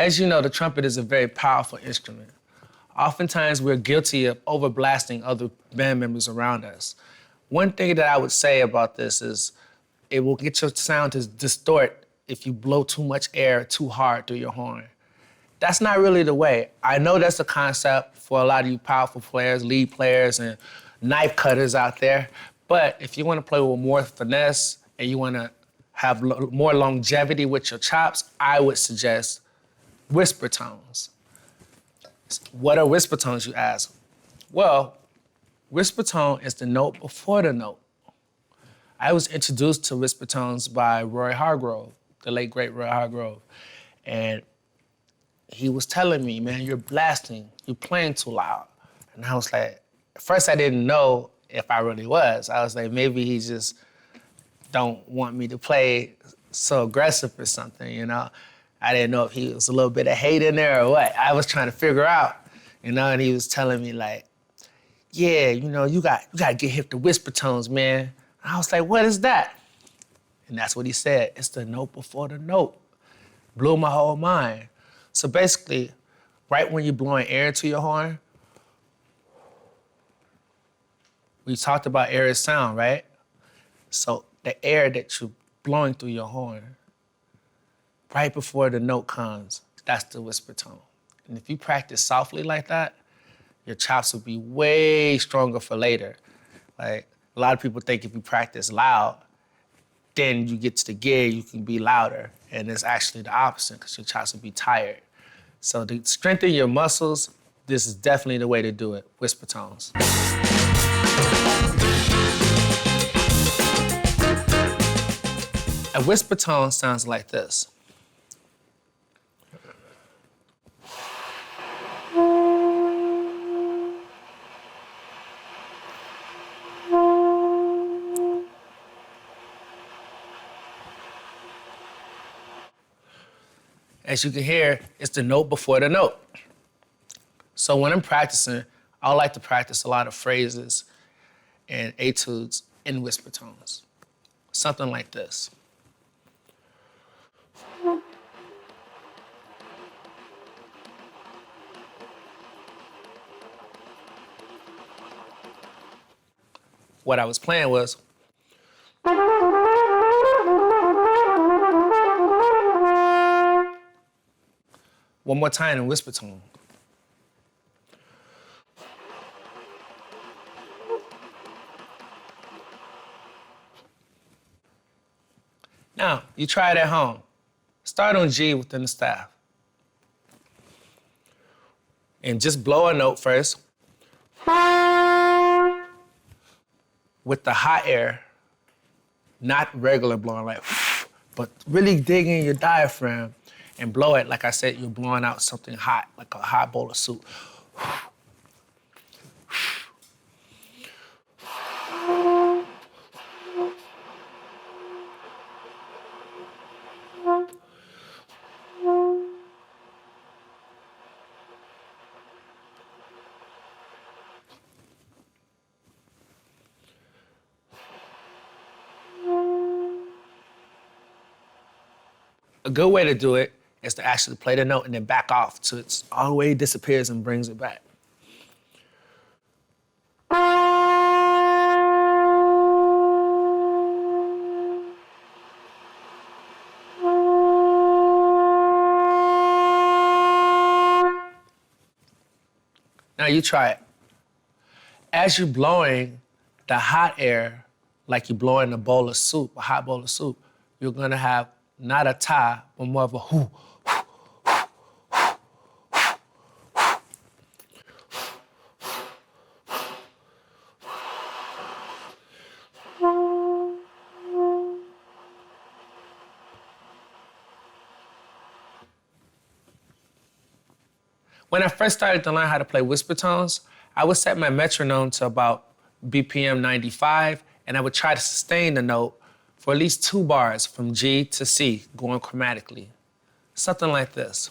As you know, the trumpet is a very powerful instrument. Oftentimes, we're guilty of overblasting other band members around us. One thing that I would say about this is it will get your sound to distort if you blow too much air too hard through your horn. That's not really the way. I know that's a concept for a lot of you powerful players, lead players, and knife cutters out there, but if you want to play with more finesse and you want to have more longevity with your chops, I would suggest whisper tones. What are whisper tones, you ask? Well, whisper tone is the note before the note. I was introduced to whisper tones by Roy Hargrove, the late great Roy Hargrove. And he was telling me, man, you're blasting, you're playing too loud. And I was like, at first I didn't know if I really was. I was like, maybe he just don't want me to play so aggressive or something, you know? I didn't know if he was a little bit of hate in there or what. I was trying to figure out, you know, and he was telling me like, yeah, you know, you got to get hip to whisper tones, man. And I was like, what is that? And that's what he said. It's the note before the note. Blew my whole mind. So basically, right when you're blowing air into your horn, we talked about air is sound, right? So the air that you're blowing through your horn, right before the note comes, that's the whisper tone. And if you practice softly like that, your chops will be way stronger for later. Like, a lot of people think if you practice loud, then you get to the gig, you can be louder. And it's actually the opposite, because your chops will be tired. So to strengthen your muscles, this is definitely the way to do it, whisper tones. A whisper tone sounds like this. As you can hear, it's the note before the note. So when I'm practicing, I like to practice a lot of phrases and etudes in whisper tones. Something like this. What I was playing was one more time in whisper tone. Now, you try it at home. Start on G within the staff. And just blow a note first. With the hot air, not regular blowing, like, but really dig in your diaphragm and blow it, like I said, you're blowing out something hot, like a hot bowl of soup. A good way to do it is to actually play the note and then back off till it's all the way disappears and brings it back. Now you try it. As you're blowing the hot air, like you're blowing a bowl of soup, a hot bowl of soup, you're gonna have not a ta, but more of a hoo. When I first started to learn how to play whisper tones, I would set my metronome to about BPM 95, and I would try to sustain the note for at least 2 bars from G to C, going chromatically. Something like this.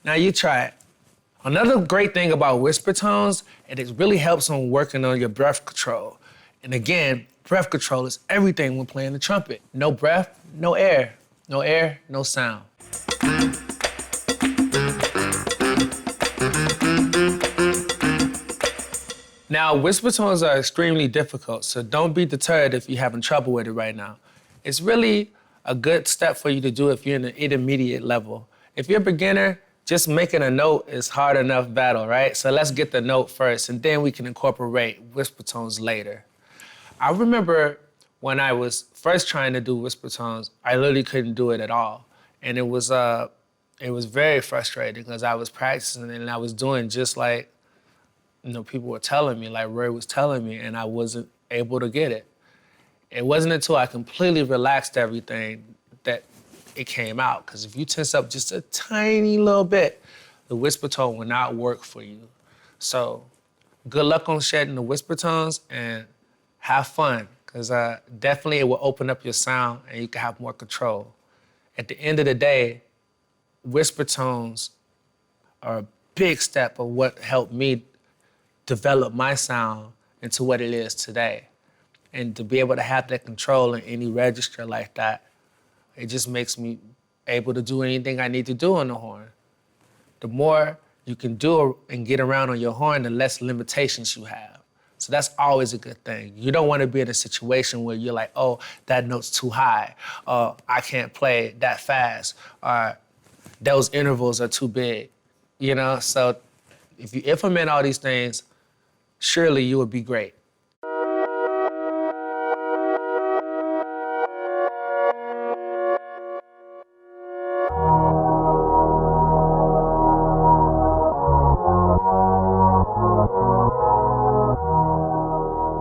Now you try it. Another great thing about whisper tones, and it really helps on working on your breath control. And again, breath control is everything when playing the trumpet. No breath, no air. No air, no sound. Now, whisper tones are extremely difficult, so don't be deterred if you're having trouble with it right now. It's really a good step for you to do if you're in the intermediate level. If you're a beginner, just making a note is hard enough battle, right? So let's get the note first, and then we can incorporate whisper tones later. I remember when I was first trying to do whisper tones, I literally couldn't do it at all. And it was very frustrating because I was practicing and I was doing just like, people were telling me, like Roy was telling me, and I wasn't able to get it. It wasn't until I completely relaxed everything that it came out. Because if you tense up just a tiny little bit, the whisper tone will not work for you. So good luck on shedding the whisper tones and have fun, because definitely it will open up your sound and you can have more control. At the end of the day, whisper tones are a big step of what helped me develop my sound into what it is today. And to be able to have that control in any register like that, it just makes me able to do anything I need to do on the horn. The more you can do and get around on your horn, the less limitations you have. So that's always a good thing. You don't want to be in a situation where you're like, oh, that note's too high, or I can't play that fast, or those intervals are too big, So if you implement all these things, surely you will be great.